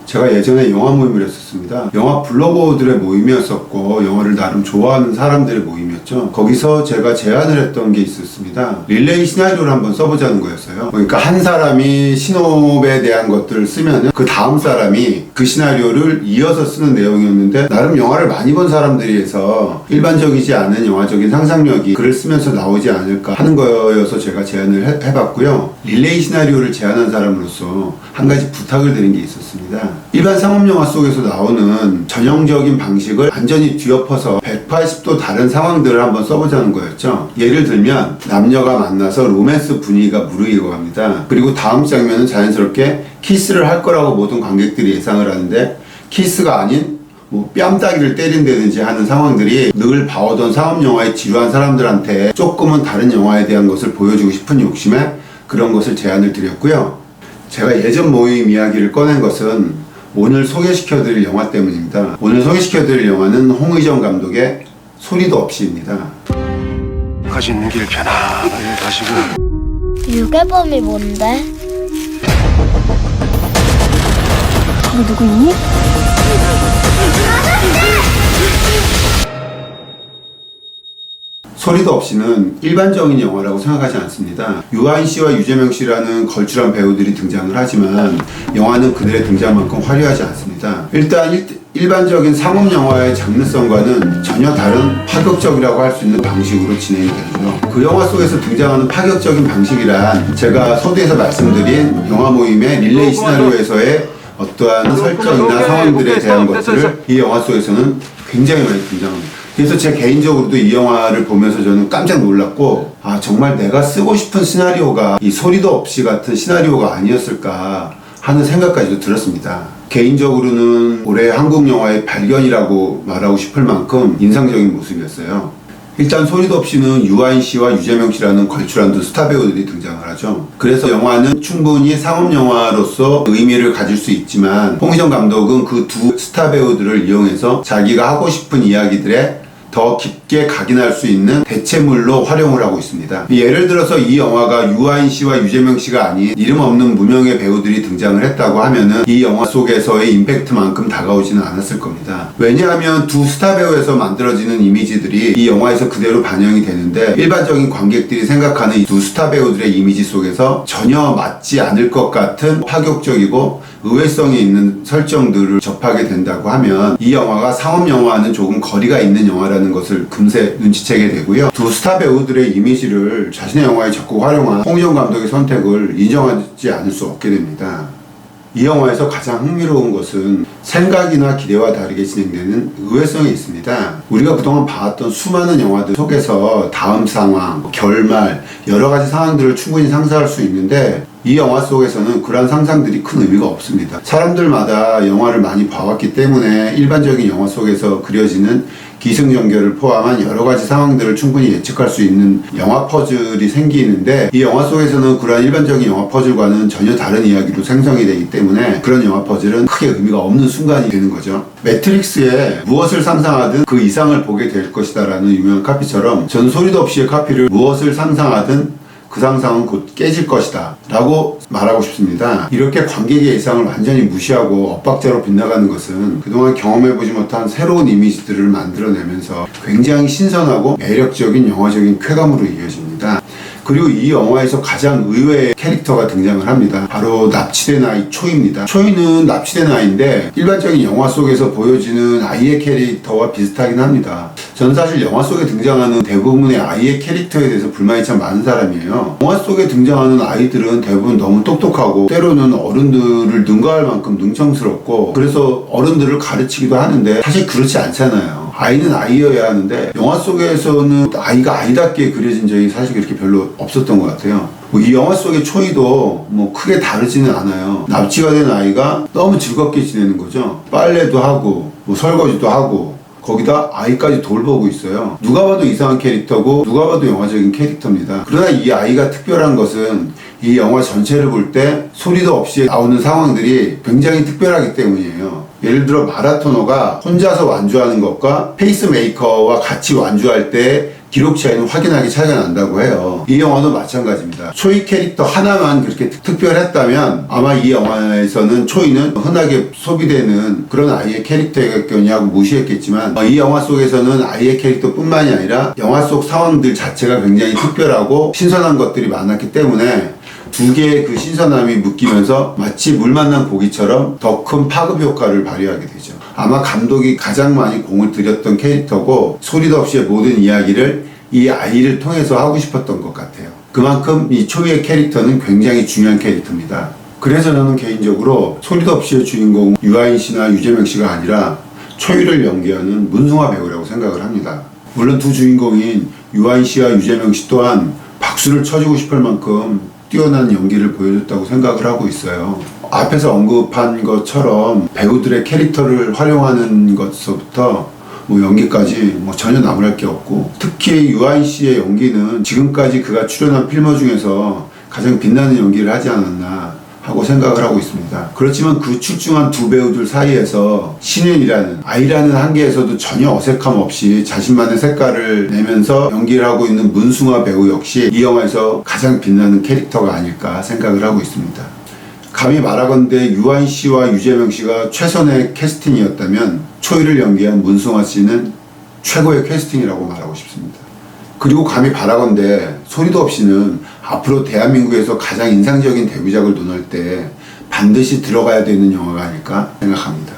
제가 예전에 영화 모임을 했었습니다. 영화 블로거들의 모임이었었고 영화를 나름 좋아하는 사람들의 모임이었죠. 거기서 제가 제안을 했던 게 있었습니다. 릴레이 시나리오를 한번 써보자는 거였어요. 그러니까 한 사람이 신호에 대한 것들을 쓰면은 그 다음 사람이 그 시나리오를 이어서 쓰는 내용이었는데, 나름 영화를 많이 본 사람들이 해서 일반적이지 않은 영화적인 상상력이 글을 쓰면서 나오지 않을까 하는 거여서 제가 제안을 해봤고요. 릴레이 시나리오를 제안한 사람으로서 한 가지 부탁을 드린 게 있었습니다. 일반 상업영화 속에서 나오는 전형적인 방식을 완전히 뒤엎어서 180도 다른 상황들을 한번 써보자는 거였죠. 예를 들면 남녀가 만나서 로맨스 분위기가 무르익어 갑니다. 그리고 다음 장면은 자연스럽게 키스를 할 거라고 모든 관객들이 예상을 하는데, 키스가 아닌 뺨 따기를 때린다든지 하는 상황들이 늘 봐오던 상업영화에 지루한 사람들한테 조금은 다른 영화에 대한 것을 보여주고 싶은 욕심에 그런 것을 제안을 드렸고요. 제가 예전 모임 이야기를 꺼낸 것은 오늘 소개시켜드릴 영화 때문입니다. 오늘 소개시켜드릴 영화는 홍의정 감독의 소리도 없이입니다. 가시는 길 편안하게 가시고. 유괴범이 뭔데? 거기 누구 있니? 소리도 없이는 일반적인 영화라고 생각하지 않습니다. 유아인 씨와 유재명 씨라는 걸출한 배우들이 등장을 하지만 영화는 그들의 등장만큼 화려하지 않습니다. 일단 일반적인 상업 영화의 장르성과는 전혀 다른 파격적이라고 할 수 있는 방식으로 진행이 되죠. 그 영화 속에서 등장하는 파격적인 방식이란 제가 서두에서 말씀드린 영화 모임의 릴레이 시나리오에서의 어떠한 설정이나 상황들에 대한 것들을 이 영화 속에서는 굉장히 많이 등장합니다. 그래서 제 개인적으로도 이 영화를 보면서 저는 깜짝 놀랐고, 정말 내가 쓰고 싶은 시나리오가 이 소리도 없이 같은 시나리오가 아니었을까 하는 생각까지도 들었습니다. 개인적으로는 올해 한국 영화의 발견이라고 말하고 싶을 만큼 인상적인 모습이었어요. 일단 소리도 없이는 유아인 씨와 유재명 씨라는 걸출한 두 스타 배우들이 등장을 하죠. 그래서 영화는 충분히 상업 영화로서 의미를 가질 수 있지만, 홍의정 감독은 그 두 스타 배우들을 이용해서 자기가 하고 싶은 이야기들에 더 깊게 각인할 수 있는 대체물로 활용을 하고 있습니다. 예를 들어서 이 영화가 유아인 씨와 유재명 씨가 아닌 이름 없는 무명의 배우들이 등장을 했다고 하면은 이 영화 속에서의 임팩트만큼 다가오지는 않았을 겁니다. 왜냐하면 두 스타 배우에서 만들어지는 이미지들이 이 영화에서 그대로 반영이 되는데, 일반적인 관객들이 생각하는 이 두 스타 배우들의 이미지 속에서 전혀 맞지 않을 것 같은 파격적이고 의외성이 있는 설정들을 접하게 된다고 하면 이 영화가 상업 영화와는 조금 거리가 있는 영화라는 것을 금세 눈치채게 되고요. 두 스타 배우들의 이미지를 자신의 영화에 적극 활용한 홍의정 감독의 선택을 인정하지 않을 수 없게 됩니다. 이 영화에서 가장 흥미로운 것은 생각이나 기대와 다르게 진행되는 의외성이 있습니다. 우리가 그동안 봐왔던 수많은 영화들 속에서 다음 상황, 결말, 여러 가지 상황들을 충분히 상상할 수 있는데, 이 영화 속에서는 그러한 상상들이 큰 의미가 없습니다. 사람들마다 영화를 많이 봐왔기 때문에 일반적인 영화 속에서 그려지는 기승전결을 포함한 여러 가지 상황들을 충분히 예측할 수 있는 영화 퍼즐이 생기는데, 이 영화 속에서는 그러한 일반적인 영화 퍼즐과는 전혀 다른 이야기로 생성이 되기 때문에 그런 영화 퍼즐은 크게 의미가 없는 순간이 되는 거죠. 매트릭스에 무엇을 상상하든 그 이상을 보게 될 것이다 라는 유명한 카피처럼, 저는 소리도 없이의 카피를 무엇을 상상하든 그 상상은 곧 깨질 것이다 라고 말하고 싶습니다. 이렇게 관객의 예상을 완전히 무시하고 엇박자로 빗나가는 것은 그동안 경험해보지 못한 새로운 이미지들을 만들어내면서 굉장히 신선하고 매력적인 영화적인 쾌감으로 이어집니다. 그리고 이 영화에서 가장 의외의 캐릭터가 등장을 합니다. 바로 납치된 아이 초이입니다. 초이는 납치된 아이인데 일반적인 영화 속에서 보여지는 아이의 캐릭터와 비슷하긴 합니다. 저는 사실 영화 속에 등장하는 대부분의 아이의 캐릭터에 대해서 불만이 참 많은 사람이에요. 영화 속에 등장하는 아이들은 대부분 너무 똑똑하고 때로는 어른들을 능가할 만큼 능청스럽고, 그래서 어른들을 가르치기도 하는데 사실 그렇지 않잖아요. 아이는 아이여야 하는데 영화 속에서는 아이가 아이답게 그려진 적이 사실 그렇게 별로 없었던 것 같아요. 이 영화 속의 초이도 크게 다르지는 않아요. 납치가 된 아이가 너무 즐겁게 지내는 거죠. 빨래도 하고 설거지도 하고 거기다 아이까지 돌보고 있어요. 누가 봐도 이상한 캐릭터고 누가 봐도 영화적인 캐릭터입니다. 그러나 이 아이가 특별한 것은 이 영화 전체를 볼 때 소리도 없이 나오는 상황들이 굉장히 특별하기 때문이에요. 예를 들어 마라토너가 혼자서 완주하는 것과 페이스메이커와 같이 완주할 때 기록 차이는 확연하게 차이가 난다고 해요. 이 영화도 마찬가지입니다. 초이 캐릭터 하나만 그렇게 특별했다면 아마 이 영화에서는 초이는 흔하게 소비되는 그런 아이의 캐릭터였겠냐고 무시했겠지만 이 영화 속에서는 아이의 캐릭터뿐만이 아니라 영화 속 상황들 자체가 굉장히 특별하고 신선한 것들이 많았기 때문에 두 개의 그 신선함이 묶이면서 마치 물 만난 고기처럼 더 큰 파급 효과를 발휘하게 되죠. 아마 감독이 가장 많이 공을 들였던 캐릭터고 소리도 없이의 모든 이야기를 이 아이를 통해서 하고 싶었던 것 같아요. 그만큼 이 초이의 캐릭터는 굉장히 중요한 캐릭터입니다. 그래서 저는 개인적으로 소리도 없이의 주인공 유아인 씨나 유재명 씨가 아니라 초이를 연기하는 문승화 배우라고 생각을 합니다. 물론 두 주인공인 유아인 씨와 유재명 씨 또한 박수를 쳐주고 싶을 만큼 뛰어난 연기를 보여줬다고 생각을 하고 있어요. 앞에서 언급한 것처럼 배우들의 캐릭터를 활용하는 것부터 연기까지 전혀 나무랄 게 없고, 특히 유아인 씨의 연기는 지금까지 그가 출연한 필모 중에서 가장 빛나는 연기를 하지 않았나 하고 생각을 하고 있습니다. 그렇지만 그 출중한 두 배우들 사이에서 신인이라는 아이라는 한계에서도 전혀 어색함 없이 자신만의 색깔을 내면서 연기를 하고 있는 문승화 배우 역시 이 영화에서 가장 빛나는 캐릭터가 아닐까 생각을 하고 있습니다. 감히 말하건대 유아인 씨와 유재명 씨가 최선의 캐스팅이었다면 초이를 연기한 문승화 씨는 최고의 캐스팅이라고 말하고 싶습니다. 그리고 감히 바라건대 소리도 없이는 앞으로 대한민국에서 가장 인상적인 데뷔작을 논할 때 반드시 들어가야 되는 영화가 아닐까 생각합니다.